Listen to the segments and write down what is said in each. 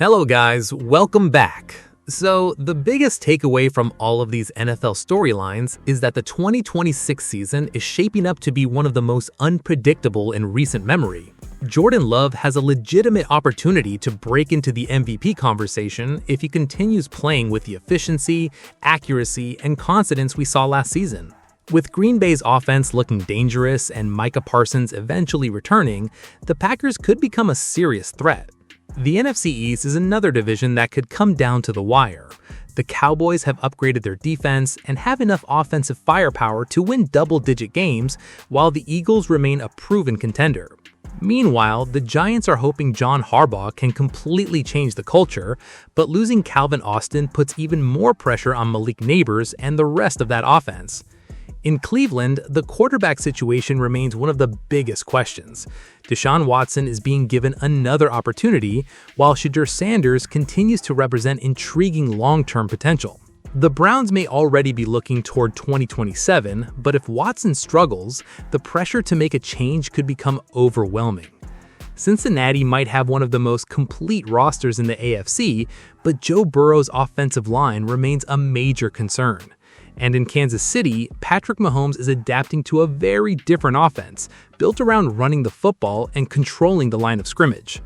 Hello guys, welcome back. So, the biggest takeaway from all of these NFL storylines is that the 2026 season is shaping up to be one of the most unpredictable in recent memory. Jordan Love has a legitimate opportunity to break into the MVP conversation if he continues playing with the efficiency, accuracy, and confidence we saw last season. With Green Bay's offense looking dangerous and Micah Parsons eventually returning, the Packers could become a serious threat. The NFC East is another division that could come down to the wire. The Cowboys have upgraded their defense and have enough offensive firepower to win double-digit games, while the Eagles remain a proven contender. Meanwhile, the Giants are hoping John Harbaugh can completely change the culture, but losing Calvin Austin puts even more pressure on Malik Nabers and the rest of that offense. In Cleveland, the quarterback situation remains one of the biggest questions. Deshaun Watson is being given another opportunity, while Shedeur Sanders continues to represent intriguing long-term potential. The Browns may already be looking toward 2027, but if Watson struggles, the pressure to make a change could become overwhelming. Cincinnati might have one of the most complete rosters in the AFC, but Joe Burrow's offensive line remains a major concern. And in Kansas City, Patrick Mahomes is adapting to a very different offense, built around running the football and controlling the line of scrimmage.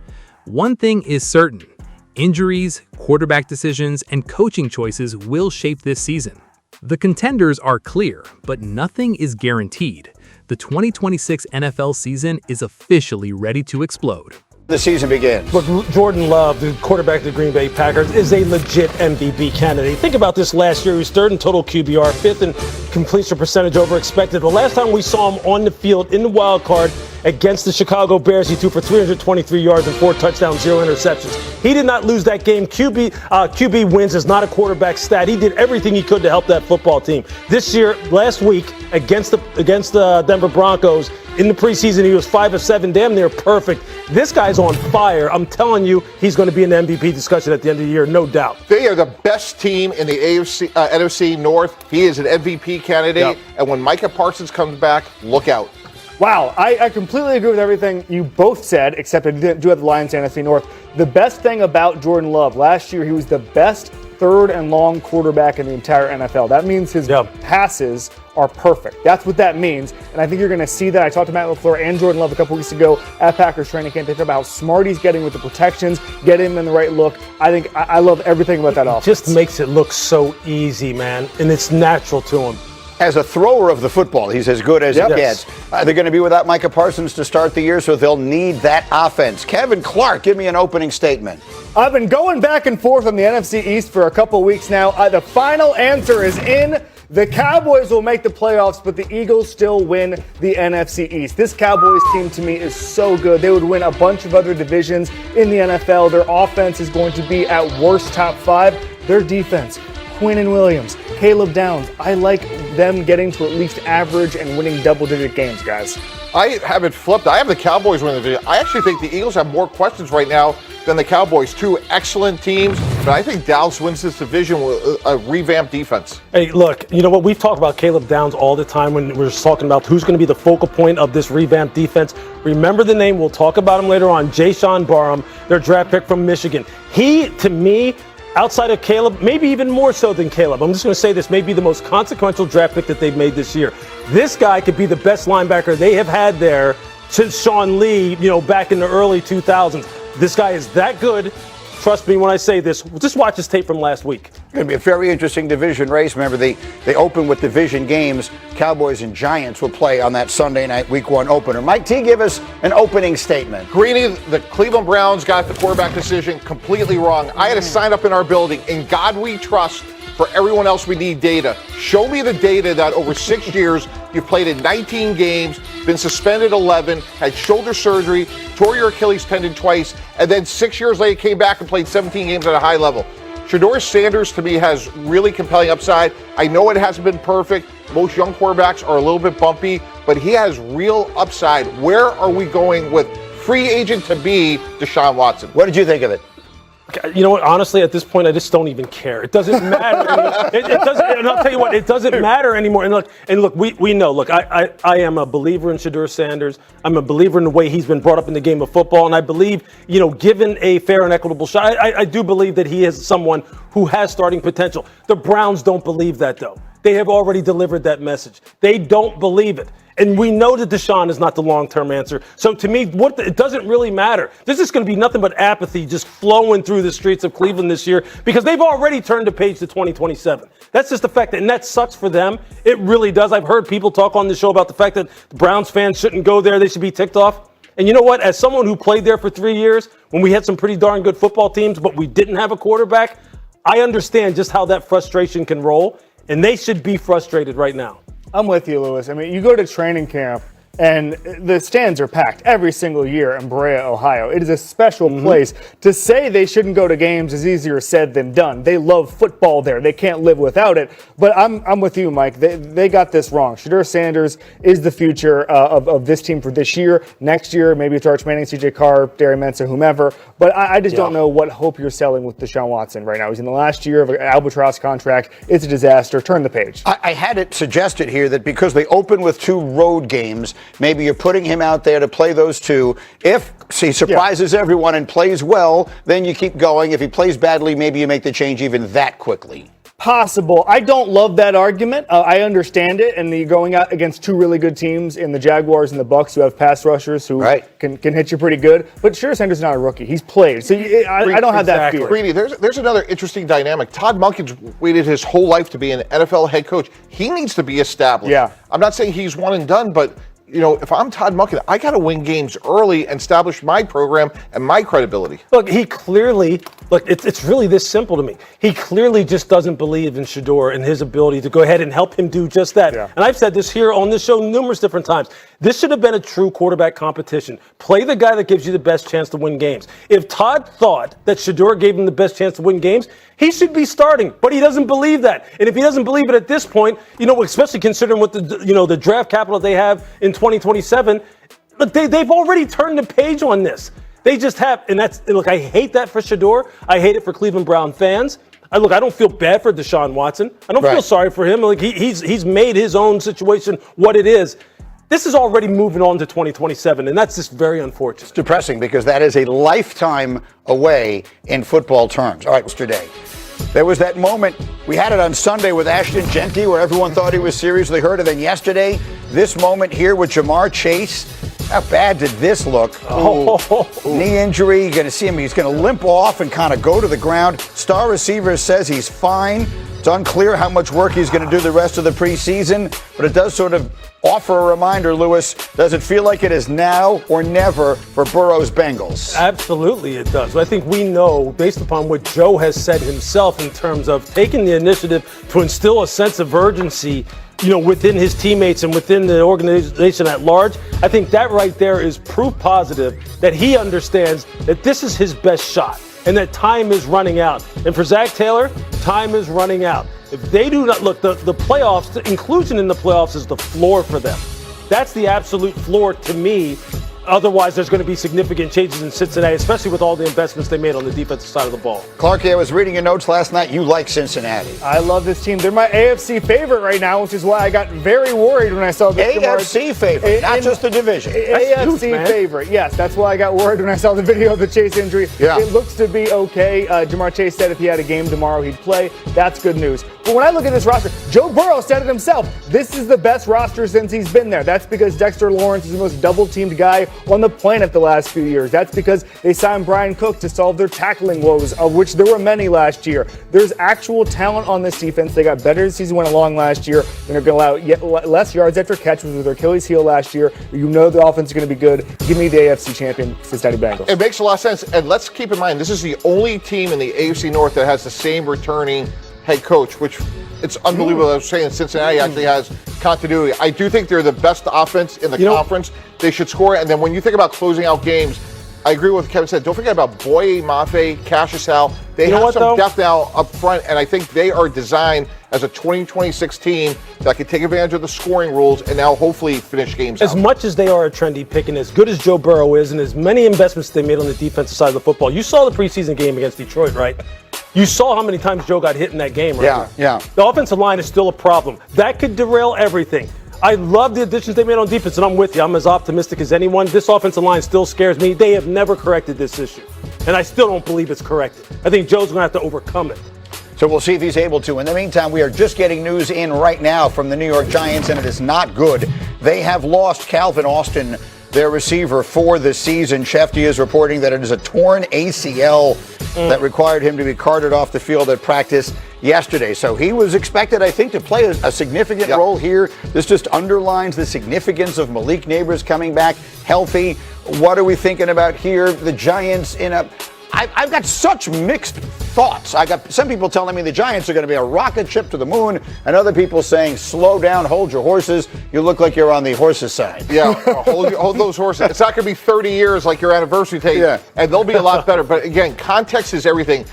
One thing is certain: injuries, quarterback decisions, and coaching choices will shape this season. The contenders are clear, but nothing is guaranteed. The 2026 NFL season is officially ready to explode. The season begins. Look, Jordan Love, the quarterback of the Green Bay Packers, is a legit MVP candidate. Think about this last year. He was third in total QBR, fifth in completion percentage over expected. The last time we saw him on the field in the wild card against the Chicago Bears, he threw for 323 yards and 4 touchdowns, 0 interceptions. He did not lose that game. QB wins is not a quarterback stat. He did everything he could to help that football team. This year, last week, against the Denver Broncos, in the preseason, he was 5 of 7, damn near perfect. This guy's on fire. I'm telling you, he's going to be in the MVP discussion at the end of the year, no doubt. They are the best team in the NFC North. He is an MVP candidate. Yep. And when Micah Parsons comes back, look out. Wow, I completely agree with everything you both said, except I do have the Lions in NFC North. The best thing about Jordan Love, last year he was the best third and long quarterback in the entire NFL. That means his passes are perfect. That's what that means. And I think you're going to see that. I talked to Matt LaFleur and Jordan Love a couple weeks ago at Packers training camp. They talked about how smart he's getting with the protections, get him in the right look. I love everything about that offense. Just makes it look so easy, man. And it's natural to him. As a thrower of the football, he's as good as it gets. They're going to be without Micah Parsons to start the year, so they'll need that offense. Kevin Clark, give me an opening statement. I've been going back and forth on the NFC East for a couple weeks now. The final answer is in. The Cowboys will make the playoffs, but the Eagles still win the NFC East. This Cowboys team, to me, is so good. They would win a bunch of other divisions in the NFL. Their offense is going to be at worst top 5. Their defense, Quinnen Williams, Caleb Downs, I like them getting to at least average and winning double-digit games, guys. I have it flipped. I have the Cowboys winning the division. I actually think the Eagles have more questions right now than the Cowboys. Two excellent teams, but I think Dallas wins this division with a revamped defense. Hey, look, you know what? We've talked about Caleb Downs all the time when we're talking about who's going to be the focal point of this revamped defense. Remember the name. We'll talk about him later on. Deshaun Barham, their draft pick from Michigan. He, to me, outside of Caleb, maybe even more so than Caleb, I'm just going to say this, may be the most consequential draft pick that they've made this year. This guy could be the best linebacker they have had there since Sean Lee, back in the early 2000s. This guy is that good. Trust me when I say this. Just watch his tape from last week. It's going to be a very interesting division race. Remember, they open with division games. Cowboys and Giants will play on that Sunday night Week 1 opener. Mike T, give us an opening statement. Greeny, the Cleveland Browns got the quarterback decision completely wrong. I had a sign up in our building, "In God We Trust." For everyone else, we need data. Show me the data that over 6 years, you've played in 19 games, been suspended 11, had shoulder surgery, tore your Achilles tendon twice, and then 6 years later came back and played 17 games at a high level. Shedeur Sanders, to me, has really compelling upside. I know it hasn't been perfect. Most young quarterbacks are a little bit bumpy, but he has real upside. Where are we going with free agent to be Deshaun Watson? What did you think of it? You know what? Honestly, at this point, I just don't even care. It doesn't matter anymore. It doesn't. And I'll tell you what, it doesn't matter anymore. And look, we know. Look, I am a believer in Shedeur Sanders. I'm a believer in the way he's been brought up in the game of football, and I believe, given a fair and equitable shot, I do believe that he is someone who has starting potential. The Browns don't believe that, though. They have already delivered that message. They don't believe it. And we know that Deshaun is not the long-term answer. So to me, it doesn't really matter. This is going to be nothing but apathy just flowing through the streets of Cleveland this year because they've already turned the page to 2027. That's just the fact and that sucks for them. It really does. I've heard people talk on the show about the fact that the Browns fans shouldn't go there. They should be ticked off. And you know what? As someone who played there for 3 years, when we had some pretty darn good football teams, but we didn't have a quarterback, I understand just how that frustration can roll. And they should be frustrated right now. I'm with you, Lewis. I mean, you go to training camp and the stands are packed every single year in Brea, Ohio. It is a special place. To say they shouldn't go to games is easier said than done. They love football there. They can't live without it. But I'm with you, Mike. They got this wrong. Shedeur Sanders is the future of this team for this year. Next year, maybe it's Arch Manning, C.J. Carr, Darren Mensah, whomever. But I just don't know what hope you're selling with Deshaun Watson right now. He's in the last year of an albatross contract. It's a disaster. Turn the page. I had it suggested here that because they open with 2 road games, maybe you're putting him out there to play those 2. If he surprises everyone and plays well, then you keep going. If he plays badly, maybe you make the change even that quickly. Possible. I don't love that argument. I understand it, and you're going out against 2 really good teams in the Jaguars and the Bucs who have pass rushers who can hit you pretty good. But Shedeur Sanders is not a rookie. He's played. So I don't have that fear. Greedy, there's another interesting dynamic. Todd Monken's waited his whole life to be an NFL head coach. He needs to be established. Yeah. I'm not saying he's one and done, but if I'm Todd Monken, I got to win games early and establish my program and my credibility. Look, he clearly, it's really this simple to me. He clearly just doesn't believe in Shedeur and his ability to go ahead and help him do just that. Yeah. And I've said this here on this show numerous different times. This should have been a true quarterback competition. Play the guy that gives you the best chance to win games. If Todd thought that Shedeur gave him the best chance to win games, he should be starting, but he doesn't believe that. And if he doesn't believe it at this point, especially considering what the draft capital they have in 2027, look, they've already turned the page on this. They just have, and I hate that for Shedeur. I hate it for Cleveland Brown fans. I don't feel bad for Deshaun Watson. I don't feel sorry for him. He's made his own situation what it is. This is already moving on to 2027, and that's just very unfortunate. It's depressing because that is a lifetime away in football terms. All right, yesterday, there was that moment. We had it on Sunday with Ashton Genty where everyone thought he was seriously hurt. And then yesterday, this moment here with Jamar Chase. How bad did this look? Knee injury. You're going to see him. He's going to limp off and kind of go to the ground. Star receiver says he's fine. It's unclear how much work he's going to do the rest of the preseason, but it does sort of offer a reminder, Lewis. Does it feel like it is now or never for Burrow's Bengals? Absolutely it does. I think we know, based upon what Joe has said himself in terms of taking the initiative to instill a sense of urgency, within his teammates and within the organization at large, I think that right there is proof positive that he understands that this is his best shot and that time is running out. And for Zach Taylor, time is running out. If they do not look, the playoffs, the inclusion in the playoffs is the floor for them. That's the absolute floor to me. Otherwise, there's going to be significant changes in Cincinnati, especially with all the investments they made on the defensive side of the ball. Clarky, I was reading your notes last night. You like Cincinnati. I love this team. They're my AFC favorite right now, which is why I got very worried when I saw the AFC favorite, not just the division. AFC favorite, yes. That's why I got worried when I saw the video of the Chase injury. Yeah. It looks to be okay. Jamar Chase said if he had a game tomorrow, he'd play. That's good news. But when I look at this roster, Joe Burrow said it himself. This is the best roster since he's been there. That's because Dexter Lawrence is the most double-teamed guy on the planet the last few years. That's because they signed Brian Cook to solve their tackling woes, of which there were many last year. There's actual talent on this defense. They got better as the season went along last year. They're going to allow less yards after catch, which was their Achilles heel last year. The offense is going to be good. Give me the AFC champion, Cincinnati Bengals. It makes a lot of sense. And let's keep in mind, this is the only team in the AFC North that has the same returning head coach, which it's unbelievable. I was saying Cincinnati actually has continuity. I do think they're the best offense in the conference. They should score. And then when you think about closing out games, I agree with what Kevin said. Don't forget about Boye Mafe, Cassius Hal. They have some depth now up front, and I think they are designed as a 2026 team that can take advantage of the scoring rules and now hopefully finish games As out. much as they are a trendy pick and as good as Joe Burrow is and as many investments they made on the defensive side of the football, you saw the preseason game against Detroit, right? You saw how many times Joe got hit in that game, right? Yeah. The offensive line is still a problem. That could derail everything. I love the additions they made on defense, and I'm with you. I'm as optimistic as anyone. This offensive line still scares me. They have never corrected this issue, and I still don't believe it's corrected. I think Joe's going to have to overcome it. So we'll see if he's able to. In the meantime, we are just getting news in right now from the New York Giants, and it is not good. They have lost Calvin Austin, their receiver, for the season. Shefty is reporting that it is a torn ACL that required him to be carted off the field at practice yesterday. So he was expected, I think, to play a significant role here. This just underlines the significance of Malik Neighbors coming back healthy. What are we thinking about here? The Giants in a... I've got such mixed thoughts. I got some people telling me the Giants are going to be a rocket ship to the moon, and other people saying, slow down, hold your horses. You look like you're on the horses' side. Yeah, hold those horses. It's not going to be 30 years like your anniversary take, and they'll be a lot better. But again, context is everything.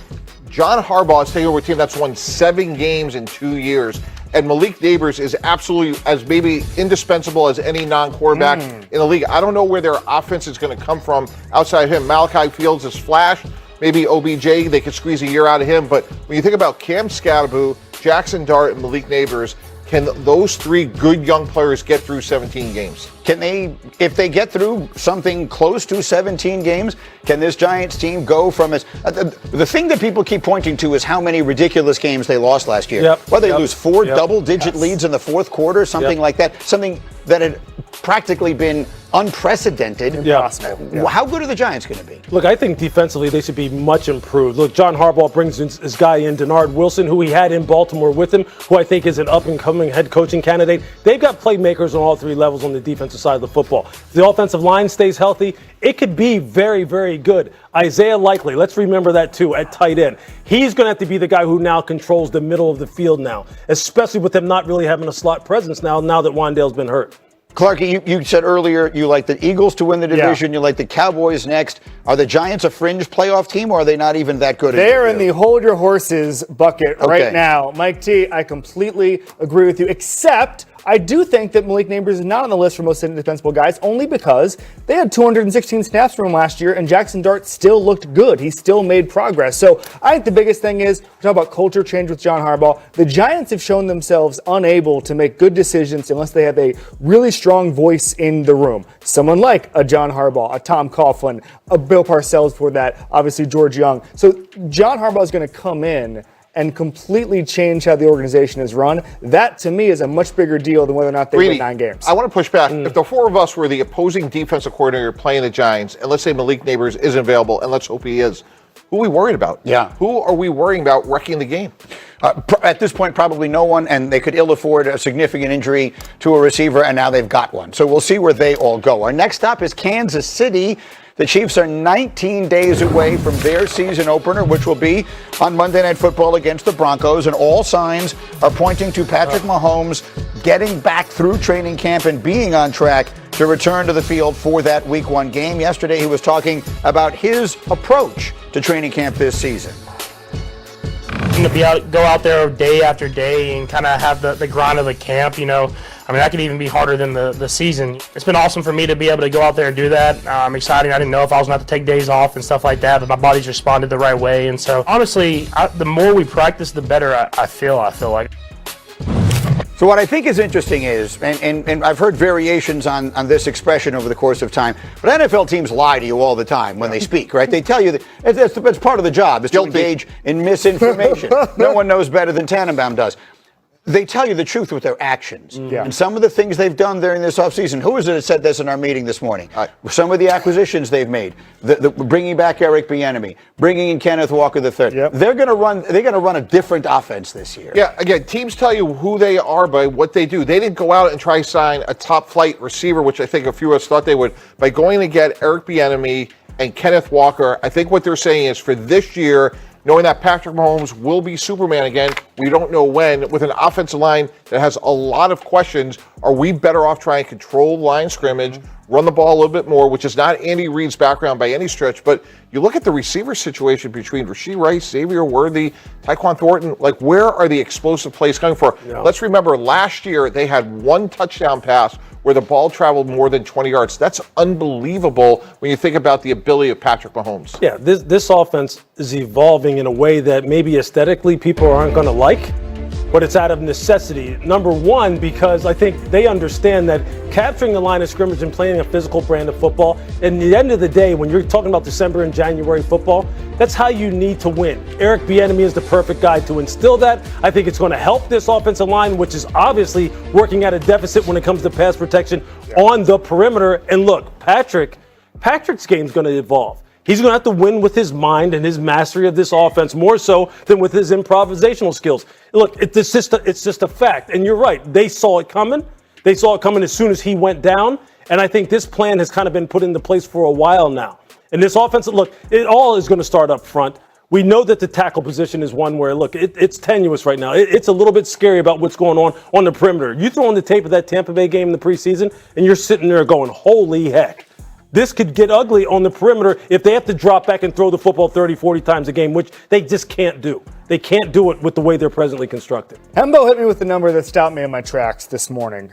John Harbaugh is taking over a team that's won 7 games in 2 years. And Malik Neighbors is absolutely as maybe indispensable as any non-quarterback in the league. I don't know where their offense is going to come from outside him. Malachi Fields is flashed. Maybe OBJ, they could squeeze a year out of him. But when you think about Cam Scatterbo, Jackson Dart, and Malik Neighbors, can those 3 good young players get through 17 games? Can they, if they get through something close to 17 games, can this Giants team go from its... the thing that people keep pointing to is how many ridiculous games they lost last year. Whether they lose 4 double-digit leads in the fourth quarter, something like that, something that had practically been unprecedented. How good are the Giants going to be? Look, I think defensively they should be much improved. Look, John Harbaugh brings his guy in, Denard Wilson, who he had in Baltimore with him, who I think is an up-and-coming head coaching candidate. They've got playmakers on all 3 levels on the defensive side of the football. If the offensive line stays healthy, it could be very, very good. Isaiah Likely, let's remember that too, at tight end. He's going to have to be the guy who now controls the middle of the field now, especially with them not really having a slot presence now that Wan'Dale's been hurt. Clarky, you said earlier you like the Eagles to win the division. You like the Cowboys next. Are the Giants a fringe playoff team, or are they not even that good? They're in the hold your horses bucket right now. Mike T, I completely agree with you, except I do think that Malik Neighbors is not on the list for most indispensable guys, only because they had 216 snaps from him last year, and Jackson Dart still looked good. He still made progress. So I think the biggest thing is, we're talking about culture change with John Harbaugh. The Giants have shown themselves unable to make good decisions unless they have a really strong voice in the room. Someone like a John Harbaugh, a Tom Coughlin, a Bill Parcells for that, obviously George Young. So John Harbaugh is going to come in and completely change how the organization is run. That, to me, is a much bigger deal than whether or not they win 9 games. I want to push back. If the 4 of us were the opposing defensive coordinator playing the Giants, and let's say Malik Neighbors isn't available, and let's hope he is, who are we worried about? Who are we worrying about wrecking the game? At this point, probably no one, and they could ill afford a significant injury to a receiver, and now they've got one. So we'll see where they all go. Our next stop is Kansas City. The Chiefs are 19 days away from their season opener, which will be on Monday Night Football against the Broncos, and all signs are pointing to Patrick Mahomes getting back through training camp and being on track to return to the field for that Week 1 game. Yesterday, he was talking about his approach to training camp this season. To go out there day after day and kind of have the grind of the camp, I mean, that could even be harder than the season. It's been awesome for me to be able to go out there and do that. I'm excited. I didn't know if I was going to have to take days off and stuff like that, but my body's responded the right way. And so, honestly, the more we practice, the better I feel like. So what I think is interesting is, and I've heard variations on this expression over the course of time, but NFL teams lie to you all the time when they speak, right? They tell you that it's part of the job, is to engage in misinformation. No one knows better than Tannenbaum does. They tell you the truth with their actions. And some of the things they've done during this offseason, who was it that said this in our meeting this morning? Some of the acquisitions they've made, bringing back Eric Bieniemy, bringing in Kenneth Walker III. They're going to run a different offense this year. Yeah, again, teams tell you who they are by what they do. They didn't go out and try to sign a top flight receiver, which I think a few of us thought they would. By going to get Eric Bieniemy and Kenneth Walker, I think what they're saying is for this year, knowing that Patrick Mahomes will be Superman again, we don't know when, with an offensive line that has a lot of questions, are we better off trying to control line scrimmage, run the ball a little bit more, which is not Andy Reid's background by any stretch. But you look at the receiver situation between Rashee Rice, Xavier Worthy, Tyquan Thornton, like where are the explosive plays coming from? Yeah. Let's remember last year they had one touchdown pass where the ball traveled more than 20 yards. That's unbelievable when you think about the ability of Patrick Mahomes. Yeah, this offense is evolving in a way that maybe aesthetically people aren't going to like, but it's out of necessity. Number one, because I think they understand that capturing the line of scrimmage and playing a physical brand of football, at the end of the day, when you're talking about December and January football, that's how you need to win. Eric Bieniemy is the perfect guy to instill that. I think it's going to help this offensive line, which is obviously working at a deficit when it comes to pass protection on the perimeter. And look, Patrick's game is going to evolve. He's going to have to win with his mind and his mastery of this offense more so than with his improvisational skills. Look, it's just a fact. And you're right. They saw it coming. They saw it coming as soon as he went down. And I think this plan has kind of been put into place for a while now. And this offense, look, it all is going to start up front. We know that the tackle position is one where, look, it's tenuous right now. It's a little bit scary about what's going on the perimeter. You throw on the tape of that Tampa Bay game in the preseason, and you're sitting there going, holy heck. This could get ugly on the perimeter if they have to drop back and throw the football 30, 40 times a game, which they just can't do. They can't do it with the way they're presently constructed. Hembo hit me with the number that stopped me in my tracks this morning.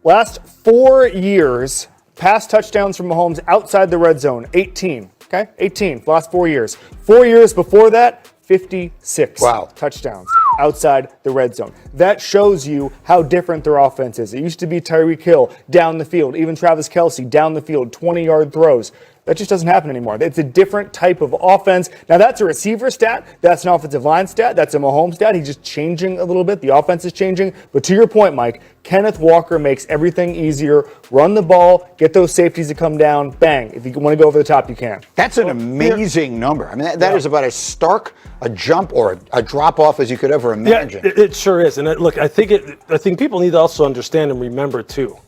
Last 4 years, pass touchdowns from Mahomes outside the red zone, 18. Okay, 18, last 4 years. 4 years before that, 56 touchdowns outside the red zone. That shows you how different their offense is. It used to be Tyreek Hill down the field, even Travis Kelce down the field, 20-yard throws. That just doesn't happen anymore. It's a different type of offense. Now, that's a receiver stat. That's an offensive line stat. That's a Mahomes stat. He's just changing a little bit. The offense is changing. But to your point, Mike, Kenneth Walker makes everything easier. Run the ball, get those safeties to come down, bang. If you want to go over the top, you can. That's an amazing number. I mean, that is about as stark a jump or a drop-off as you could ever imagine. Yeah, it sure is. And look, I think people need to also understand and remember, too,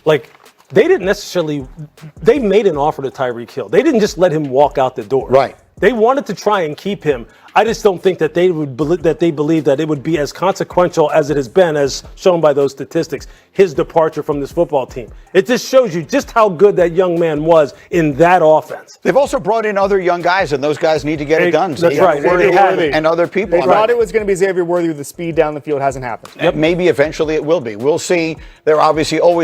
like, they didn't necessarily – they made an offer to Tyreek Hill. They didn't just let him walk out the door. Right. They wanted to try and keep him. I just don't think that they believe that it would be as consequential as it has been, as shown by those statistics, his departure from this football team. It just shows you just how good that young man was in that offense. They've also brought in other young guys, and those guys need to get it done. That's right. And other people. They thought it was going to be Xavier Worthy with the speed down the field. Hasn't happened. Yep. Maybe eventually it will be. We'll see. They're obviously always